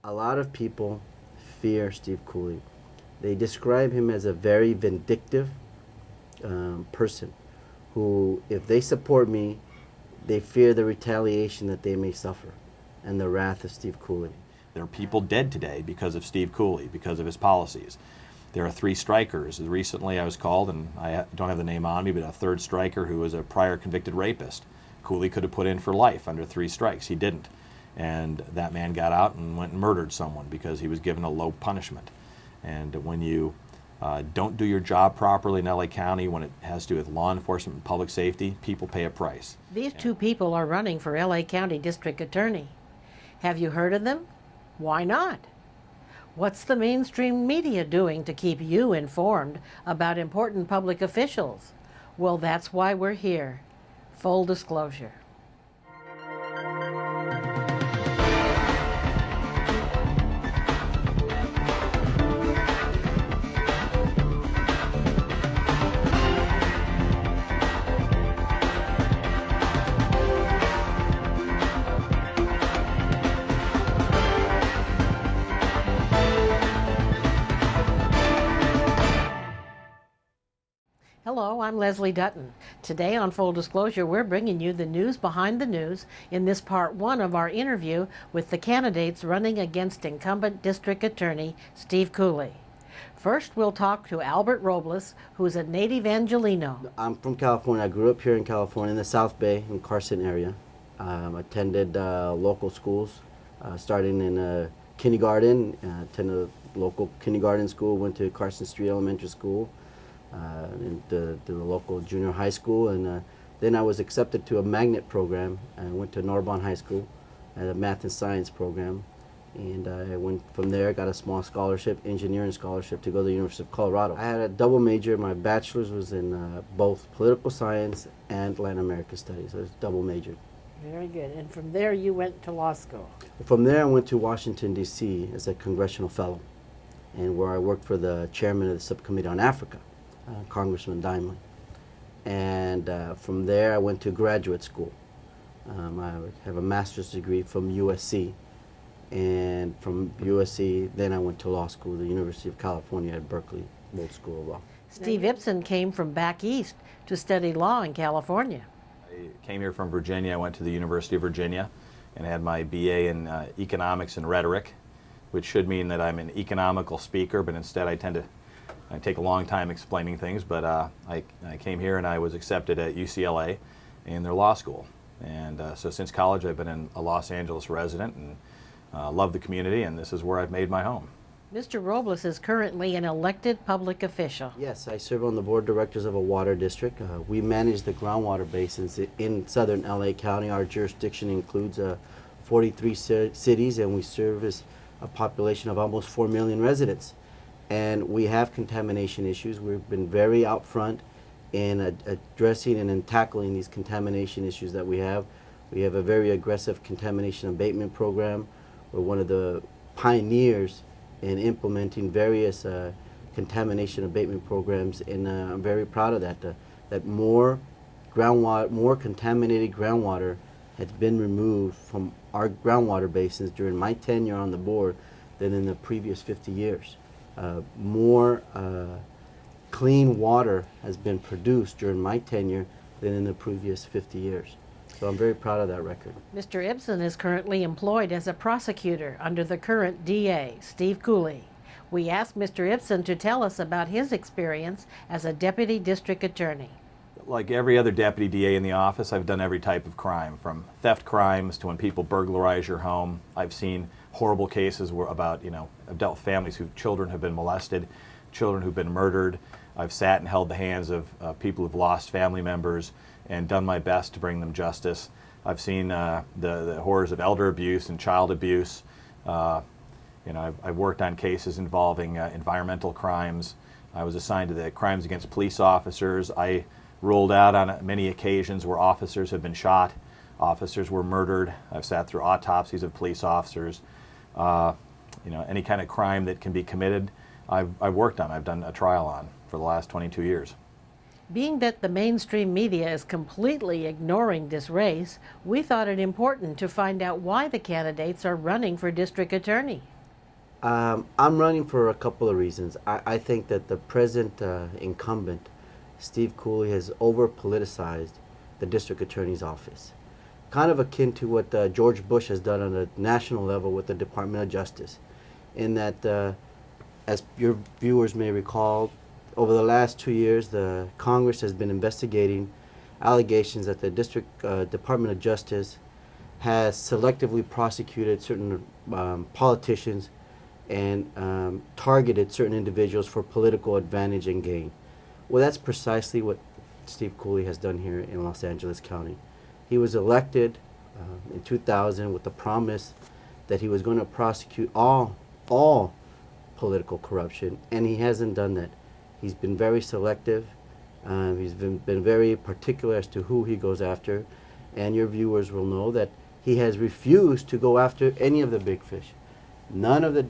A lot of people fear Steve Cooley. They describe him as a very vindictive person who, if they support me, they fear the retaliation that they may suffer and the wrath of Steve Cooley. There are people dead today because of Steve Cooley, because of his policies. There are 3 strikers. Recently I was called, and I don't have the name on me, but a 3rd striker who was a prior convicted rapist. Cooley could have put in for life under 3 strikes. He didn't. And that man got out and went and murdered someone because he was given a low punishment. And when you don't do your job properly in LA County, when it has to do with law enforcement and public safety, people pay a price. These 2 people are running for LA County District Attorney. Have you heard of them? Why not? What's the mainstream media doing to keep you informed about important public officials? Well, that's why we're here. Full disclosure. Hello, I'm Leslie Dutton. Today on Full Disclosure, we're bringing you the news behind the news in this part 1 of our interview with the candidates running against incumbent District Attorney Steve Cooley. First, we'll talk to Albert Robles, who's a native Angelino. I'm from California. I grew up here in California in the South Bay, in Carson area. Attended local schools, starting in kindergarten, attended a local kindergarten school, went to Carson Street Elementary School, in the local junior high school, and then I was accepted to a magnet program. I went to Narbonne High School at a math and science program, and I went from there, got a small scholarship, engineering scholarship, to go to the University of Colorado. I had a double major. My bachelor's was in both political science and Latin American studies. So I was double majored. Very good. And from there you went to law school. From there I went to Washington, D.C. as a congressional fellow, and where I worked for the chairman of the subcommittee on Africa, Congressman Dimely. And from there I went to graduate school. I have a master's degree from USC, and from USC then I went to law school, the University of California at Berkeley, Bold School of Law. Steve Ipsen came from back east to study law in California. I came here from Virginia. I went to the University of Virginia and had my BA in economics and rhetoric, which should mean that I'm an economical speaker, but instead I take a long time explaining things, but I came here and I was accepted at UCLA in their law school. And so since college I've been a Los Angeles resident and love the community, and this is where I've made my home. Mr. Robles is currently an elected public official. Yes, I serve on the board of directors of a water district. We manage the groundwater basins in southern LA County. Our jurisdiction includes 43 cities, and we service a population of almost 4 million residents. And we have contamination issues. We've been very out front in addressing and in tackling these contamination issues that we have. We have a very aggressive contamination abatement program. We're one of the pioneers in implementing various contamination abatement programs, and I'm very proud of that. That more contaminated groundwater has been removed from our groundwater basins during my tenure on the board than in the previous 50 years. More clean water has been produced during my tenure than in the previous 50 years. So I'm very proud of that record. Mr. Ipsen is currently employed as a prosecutor under the current DA, Steve Cooley. We asked Mr. Ipsen to tell us about his experience as a deputy district attorney. Like every other deputy DA in the office, I've done every type of crime, from theft crimes to when people burglarize your home. I've seen horrible cases about, I've dealt with families whose children have been molested, children who've been murdered. I've sat and held the hands of people who've lost family members and done my best to bring them justice. I've seen the horrors of elder abuse and child abuse. I've worked on cases involving environmental crimes. I was assigned to the crimes against police officers. I ruled out on many occasions where officers have been shot, officers were murdered. I've sat through autopsies of police officers. Any kind of crime that can be committed, I've worked on, I've done a trial on for the last 22 years. Being that the mainstream media is completely ignoring this race, we thought it important to find out why the candidates are running for district attorney. I'm running for a couple of reasons. I think that the present incumbent, Steve Cooley, has over-politicized the district attorney's office. Kind of akin to what George Bush has done on a national level with the Department of Justice, in that, as your viewers may recall, over the last 2 years, the Congress has been investigating allegations that the Department of Justice has selectively prosecuted certain politicians and targeted certain individuals for political advantage and gain. Well, that's precisely what Steve Cooley has done here in Los Angeles County. He was elected in 2000 with the promise that he was going to prosecute all political corruption, and he hasn't done that. He's been very selective. He's been very particular as to who he goes after, and your viewers will know that he has refused to go after any of the big fish. None of the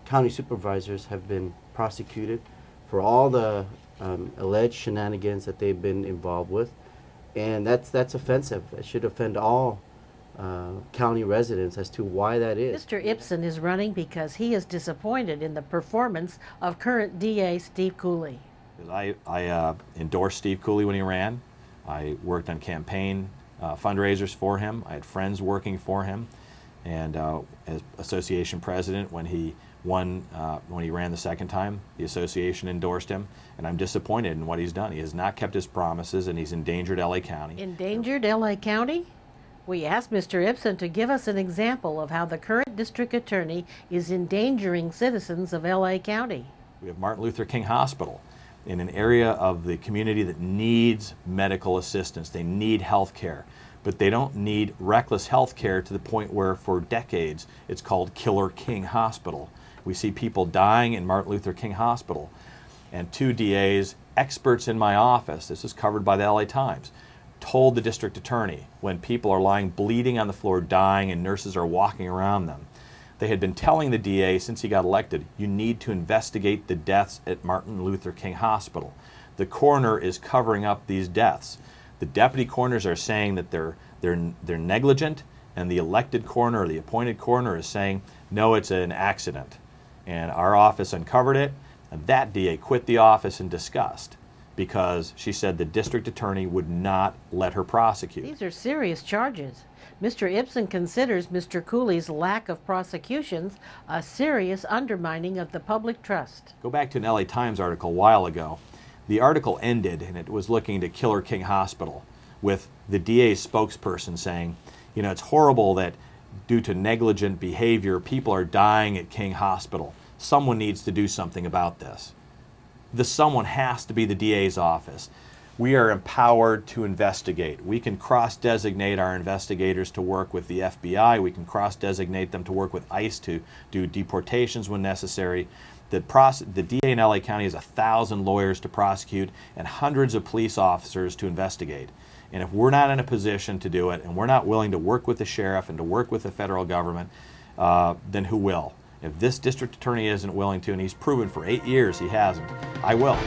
county supervisors have been prosecuted for all the alleged shenanigans that they've been involved with, and that's offensive. It should offend all county residents as to why that is. Mr. Ipsen is running because he is disappointed in the performance of current DA Steve Cooley. I endorsed Steve Cooley when he ran. I worked on campaign fundraisers for him. I had friends working for him. And as association president, when he won, when he ran the second time, the association endorsed him, and I'm disappointed in what he's done. He has not kept his promises, and he's endangered LA County. Endangered LA County? We asked Mr. Ipsen to give us an example of how the current district attorney is endangering citizens of LA County. We have Martin Luther King Hospital in an area of the community that needs medical assistance. They need health care. But they don't need reckless health care to the point where for decades it's called Killer King Hospital. We see people dying in Martin Luther King Hospital. And 2 DAs, experts in my office, this is covered by the LA Times, told the district attorney when people are lying bleeding on the floor dying and nurses are walking around them. They had been telling the DA since he got elected, you need to investigate the deaths at Martin Luther King Hospital. The coroner is covering up these deaths. The deputy coroners are saying that they're negligent, and the elected coroner or the appointed coroner is saying, no, it's an accident. And our office uncovered it, and that DA quit the office in disgust because she said the district attorney would not let her prosecute. These are serious charges. Mr. Ipsen considers Mr. Cooley's lack of prosecutions a serious undermining of the public trust. Go back to an LA Times article a while ago. The article ended, and it was looking to Killer King Hospital, with the DA's spokesperson saying, you know, it's horrible that due to negligent behavior, people are dying at King Hospital. Someone needs to do something about this. The someone has to be the DA's office. We are empowered to investigate. We can cross-designate our investigators to work with the FBI. We can cross-designate them to work with ICE to do deportations when necessary. The DA in LA County has 1,000 lawyers to prosecute and hundreds of police officers to investigate. And if we're not in a position to do it, and we're not willing to work with the sheriff and to work with the federal government, then who will? If this district attorney isn't willing to, and he's proven for 8 years he hasn't, I will.